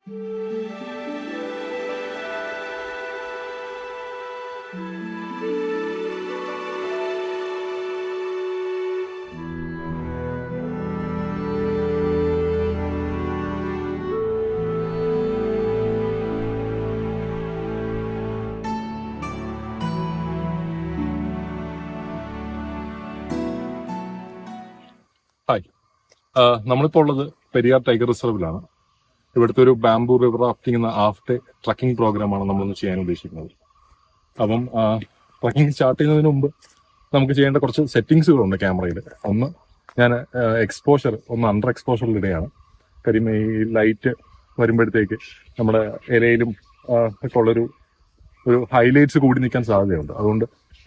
Hi, നമ്മളിപ്പോൾ ഉള്ളത് Periyar tiger റിസർവിലാണ്. ഇവിടുത്തെ ഒരു ബാംബു റിവർ റാഫ്റ്റിംഗ് എന്ന ആഫ്റ്റർ ട്രക്കിംഗ് പ്രോഗ്രാമാണ് നമ്മളൊന്ന് ചെയ്യാൻ ഉദ്ദേശിക്കുന്നത്. അപ്പം ട്രക്കിംഗ് സ്റ്റാർട്ട് ചെയ്യുന്നതിന് മുമ്പ് നമുക്ക് ചെയ്യേണ്ട കുറച്ച് സെറ്റിങ്സുകളുണ്ട് ക്യാമറയിൽ. ഒന്ന്, ഞാൻ എക്സ്പോഷർ ഒന്ന് അണ്ടർ എക്സ്പോഷറിലിടെയാണ്. കാര്യം ഈ ലൈറ്റ് വരുമ്പോഴത്തേക്ക് നമ്മുടെ ഇലയിലും ഒക്കെ ഉള്ളൊരു ഹൈലൈറ്റ്സ് കൂടി നിൽക്കാൻ സാധ്യതയുണ്ട്. അതുകൊണ്ട്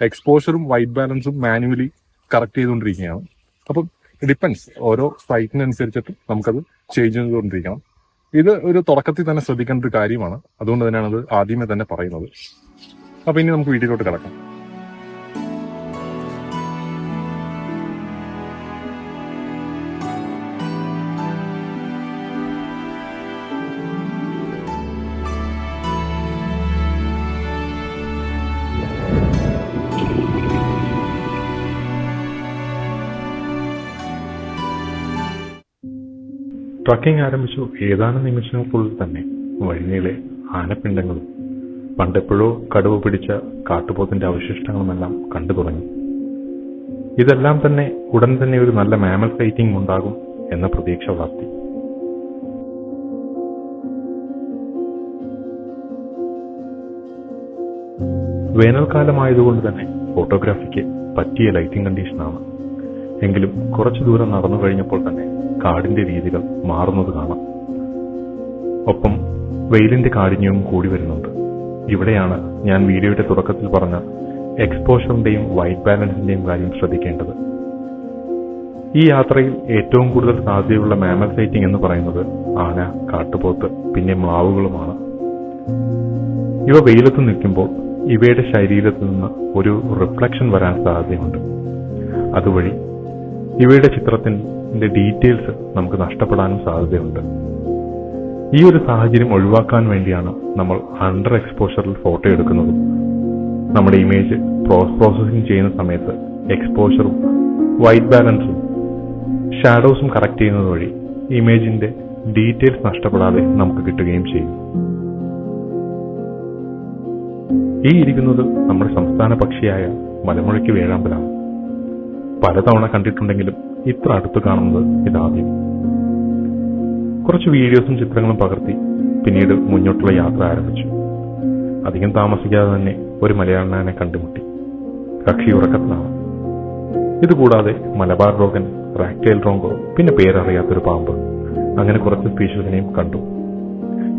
എക്സ്പോഷറും വൈറ്റ് ബാലൻസും മാനുവലി കറക്റ്റ് ചെയ്തുകൊണ്ടിരിക്കുകയാണ്. അപ്പം ഡിപ്പെൻസ്, ഓരോ സൈറ്റിനനുസരിച്ചിട്ട് നമുക്കത് ചേഞ്ച് ചെയ്തുകൊണ്ടിരിക്കണം. ഇത് ഒരു തുടക്കത്തിൽ തന്നെ ശ്രദ്ധിക്കേണ്ട ഒരു കാര്യമാണ്. അതുകൊണ്ട് തന്നെയാണ് അത് ആദ്യമേ തന്നെ പറയുന്നത്. അപ്പൊ ഇനി നമുക്ക് വീട്ടിലോട്ട് കിടക്കാം. ട്രക്കിംഗ് ആരംഭിച്ചു ഏതാനും നിമിഷങ്ങൾക്കുള്ളിൽ തന്നെ വഴിനീളെ ആനപ്പിണ്ടങ്ങളും പണ്ടെപ്പോഴോ കടുവ പിടിച്ച കാട്ടുപോത്തിന്റെ അവശിഷ്ടങ്ങളുമെല്ലാം കണ്ടു തുടങ്ങി. ഇതെല്ലാം തന്നെ ഉടൻ തന്നെ ഒരു നല്ല മാമൽ സൈറ്റിംഗ് ഉണ്ടാകും എന്ന പ്രതീക്ഷ വളർത്തി. വേനൽക്കാലമായതുകൊണ്ട് തന്നെ ഫോട്ടോഗ്രാഫിക്ക് പറ്റിയ ലൈറ്റിംഗ് കണ്ടീഷനാണ്. എങ്കിലും കുറച്ചു ദൂരം നടന്നു കഴിഞ്ഞപ്പോൾ തന്നെ കാടിന്റെ രീതികൾ മാറുന്നത് കാണാം. ഒപ്പം വെയിലിന്റെ കാഠിന്യവും കൂടി വരുന്നുണ്ട്. ഇവിടെയാണ് ഞാൻ വീഡിയോയുടെ തുടക്കത്തിൽ പറഞ്ഞ എക്സ്പോഷറിന്റെയും വൈറ്റ് ബാലൻസിന്റെയും കാര്യം ശ്രദ്ധിക്കേണ്ടത്. ഈ യാത്രയിൽ ഏറ്റവും കൂടുതൽ സാധ്യതയുള്ള മാമൽ സൈറ്റിംഗ് എന്ന് പറയുന്നത് ആന, കാട്ടുപോത്ത്, പിന്നെ മ്ലാവുകളുമാണ്. ഇവ വെയിലത്ത് നിൽക്കുമ്പോൾ ഇവയുടെ ശരീരത്തിൽ നിന്ന് ഒരു റിഫ്ലക്ഷൻ വരാൻ സാധ്യതയുണ്ട്. അതുവഴി ഇവയുടെ ചിത്രത്തിന്റെ ഡീറ്റെയിൽസ് നമുക്ക് നഷ്ടപ്പെടാനും സാധ്യതയുണ്ട്. ഈ ഒരു സാഹചര്യം ഒഴിവാക്കാൻ വേണ്ടിയാണ് നമ്മൾ അണ്ടർ എക്സ്പോഷറിൽ ഫോട്ടോ എടുക്കുന്നതും നമ്മുടെ ഇമേജ് പ്രോസസ്സിംഗ് ചെയ്യുന്ന സമയത്ത് എക്സ്പോഷറും വൈറ്റ് ബാലൻസും ഷാഡോസും കറക്റ്റ് ചെയ്യുന്നത് വഴി ഇമേജിന്റെ ഡീറ്റെയിൽസ് നഷ്ടപ്പെടാതെ നമുക്ക് കിട്ടുകയും ചെയ്യും. ഈ ഇരിക്കുന്നത് നമ്മുടെ സംസ്ഥാന പക്ഷിയായ മലമുഴക്കി വേഴാമ്പലാണ്. പലതവണ കണ്ടിട്ടുണ്ടെങ്കിലും ഇത്ര അടുത്ത് കാണുന്നത് ഇതാദ്യം. കുറച്ച് വീഡിയോസും ചിത്രങ്ങളും പകർത്തി പിന്നീട് മുന്നോട്ടുള്ള യാത്ര ആരംഭിച്ചു. അധികം താമസിക്കാതെ തന്നെ ഒരു മലയാളനെ കണ്ടുമുട്ടി. കക്ഷി ഉറക്കത്തിലാണ്. ഇതുകൂടാതെ മലബാർ റോഗൻ, റാക്ടൈൽ റോങ്കോ, പിന്നെ പേരറിയാത്തൊരു പാമ്പ്, അങ്ങനെ കുറച്ച് സ്പീഷീസിനെയും കണ്ടു.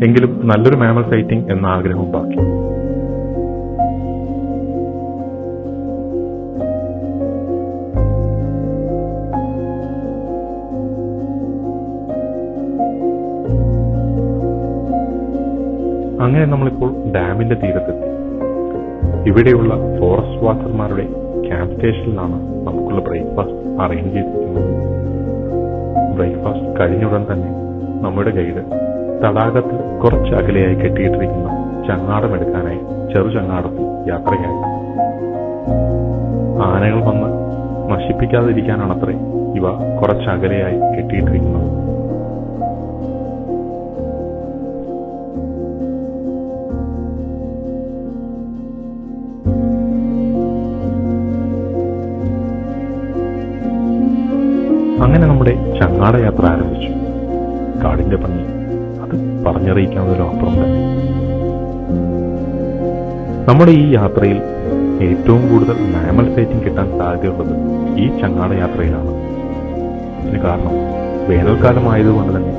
എങ്കിലും നല്ലൊരു മാമൽ സൈറ്റിംഗ് എന്ന ആഗ്രഹവും ബാക്കി. അങ്ങനെ നമ്മളിപ്പോൾ ഡാമിന്റെ തീരത്തെത്തി. ഇവിടെയുള്ള ഫോറസ്റ്റ് വാച്ചർമാരുടെ ക്യാമ്പ് സ്റ്റേഷനിലാണ് നമുക്കുള്ള ബ്രേക്ക്ഫാസ്റ്റ് അറേഞ്ച് ചെയ്തിരിക്കുന്നത്. ബ്രേക്ക്ഫാസ്റ്റ് കഴിഞ്ഞുടൻ തന്നെ നമ്മുടെ ഗൈഡ് തടാകത്തിൽ കുറച്ച് അകലെയായി കെട്ടിയിട്ടിരിക്കുന്ന ചങ്ങാടം എടുക്കാനായി ചെറു ചങ്ങാടത്തിൽ യാത്രയായി. ആനകൾ വന്ന് നശിപ്പിക്കാതിരിക്കാനാണത്രേ ഇവ കുറച്ച് അകലെയായി കെട്ടിയിട്ടിരിക്കുന്നത്. അങ്ങനെ നമ്മുടെ ചങ്ങാട യാത്ര ആരംഭിച്ചു. കാടിന്റെ ഭംഗി അത് പറഞ്ഞറിയിക്കാവുന്നതിലും അപ്പുറം തന്നെ. നമ്മുടെ ഈ യാത്രയിൽ ഏറ്റവും കൂടുതൽ മാമൽ സൈറ്റിംഗ് കിട്ടാൻ സാധ്യതയുള്ളത് ഈ ചങ്ങാട യാത്രയിലാണ്. ഇതിന് കാരണം വേനൽക്കാലമായതുകൊണ്ട് തന്നെ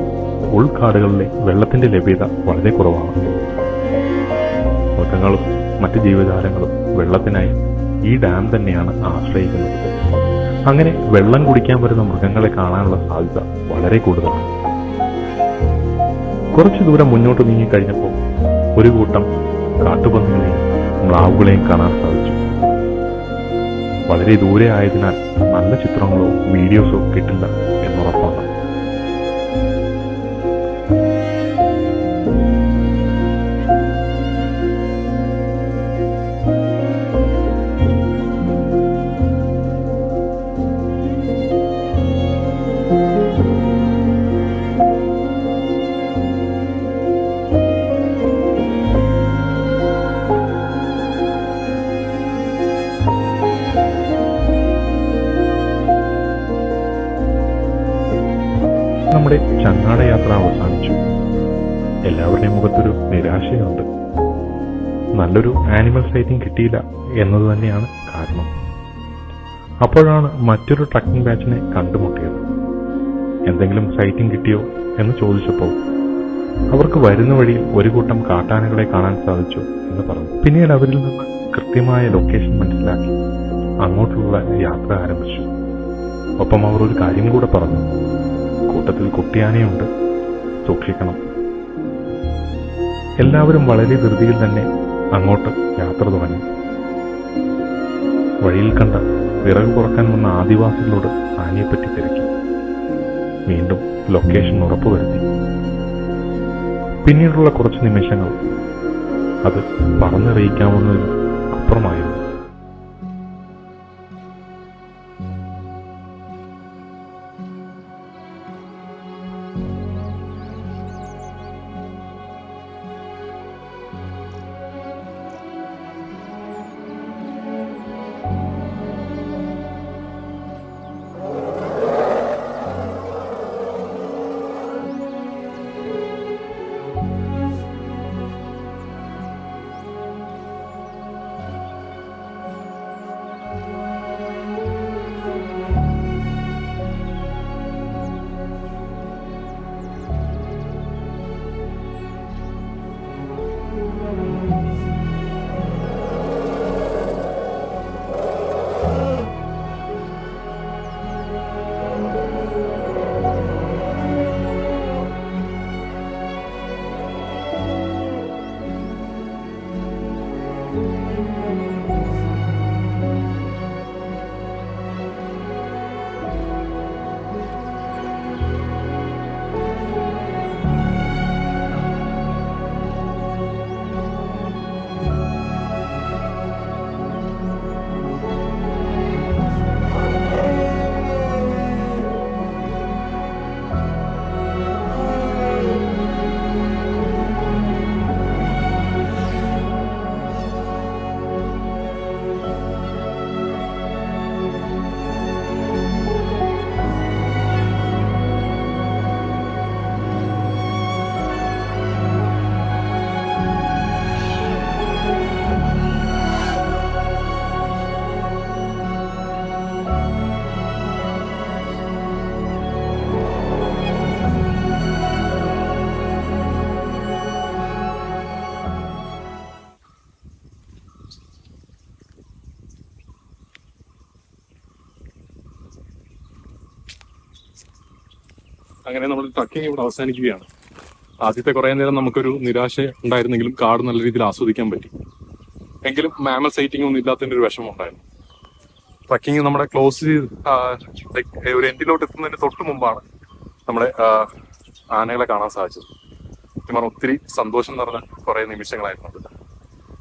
ഉൾക്കാടുകളിലെ വെള്ളത്തിന്റെ ലഭ്യത വളരെ കുറവാണ്. മൃഗങ്ങളും മറ്റ് ജീവജാലങ്ങളും വെള്ളത്തിനായി ഈ ഡാം തന്നെയാണ് ആശ്രയിക്കുന്നത്. അങ്ങനെ വെള്ളം കുടിക്കാൻ വരുന്ന മൃഗങ്ങളെ കാണാനുള്ള സാധ്യത വളരെ കൂടുതലാണ്. കുറച്ചു ദൂരം മുന്നോട്ട് നീങ്ങിക്കഴിഞ്ഞപ്പോൾ ഒരു കൂട്ടം കാട്ടുപന്നികളെയും മ്ലാവുകളെയും കാണാൻ സാധിച്ചു. വളരെ ദൂരെ ആയതിനാൽ നല്ല ചിത്രങ്ങളോ വീഡിയോസോ കിട്ടില്ല എന്നുറപ്പാണ്. നമ്മുടെ ചങ്ങാട യാത്ര അവസാനിച്ചു. എല്ലാവരുടെയും മുഖത്തൊരു നിരാശയുണ്ട്. നല്ലൊരു ആനിമൽ സൈറ്റിംഗ് കിട്ടിയില്ല എന്നത് തന്നെയാണ് കാരണം. അപ്പോഴാണ് മറ്റൊരു ട്രക്കിംഗ് ബാച്ചിനെ കണ്ടുമുട്ടിയത്. എന്തെങ്കിലും സൈറ്റിംഗ് കിട്ടിയോ എന്ന് ചോദിച്ചപ്പോൾ അവർക്ക് വരുന്ന വഴിയിൽ ഒരു കൂട്ടം കാട്ടാനകളെ കാണാൻ സാധിച്ചു എന്ന് പറഞ്ഞു. പിന്നീട് അവരിൽ നിന്ന് കൃത്യമായ ലൊക്കേഷൻ മനസ്സിലാക്കി അങ്ങോട്ടുള്ള യാത്ര ആരംഭിച്ചു. ഒപ്പം അവർ ഒരു കാര്യം കൂടെ പറഞ്ഞു, കൂട്ടത്തിൽ കുട്ടിയാനയുണ്ട്, സൂക്ഷിക്കണം. എല്ലാവരും വളരെ ധൃതിയിൽ തന്നെ അങ്ങോട്ട് യാത്ര തുടങ്ങി. വഴിയിൽ കണ്ട വിറക് കുറക്കാൻ വന്ന ആദിവാസികളോട് ആനയെപ്പറ്റി തിരക്കി. വീണ്ടും ലൊക്കേഷൻ ഉറപ്പുവരുത്തി. പിന്നീടുള്ള കുറച്ച് നിമിഷങ്ങൾ അത് പറഞ്ഞറിയിക്കാവുന്നതിന് അപ്പുറമായിരുന്നു. അങ്ങനെ നമ്മൾ ട്രക്കിംഗ് ഇവിടെ അവസാനിക്കുകയാണ്. ആദ്യത്തെ കുറേ നേരം നമുക്കൊരു നിരാശ ഉണ്ടായിരുന്നെങ്കിലും കാട് നല്ല രീതിയിൽ ആസ്വദിക്കാൻ പറ്റി. എങ്കിലും മാമൽ സൈറ്റിംഗ് ഒന്നും ഇല്ലാത്തതിന്റെ ഒരു വിഷമം ഉണ്ടായിരുന്നു. ട്രക്കിംഗ് നമ്മുടെ ക്ലോസ് ഒരു എൻഡിലോട്ട് എത്തുന്നതിന് തൊട്ട് മുമ്പാണ് നമ്മുടെ ആനകളെ കാണാൻ സാധിച്ചത്. സത്യം ഒത്തിരി സന്തോഷം നിറഞ്ഞ കുറെ നിമിഷങ്ങളായിരുന്നു അത്.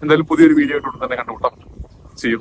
എന്തായാലും പുതിയൊരു വീഡിയോ ആയിട്ട് തന്നെ കണ്ടുമുട്ടാം. See you.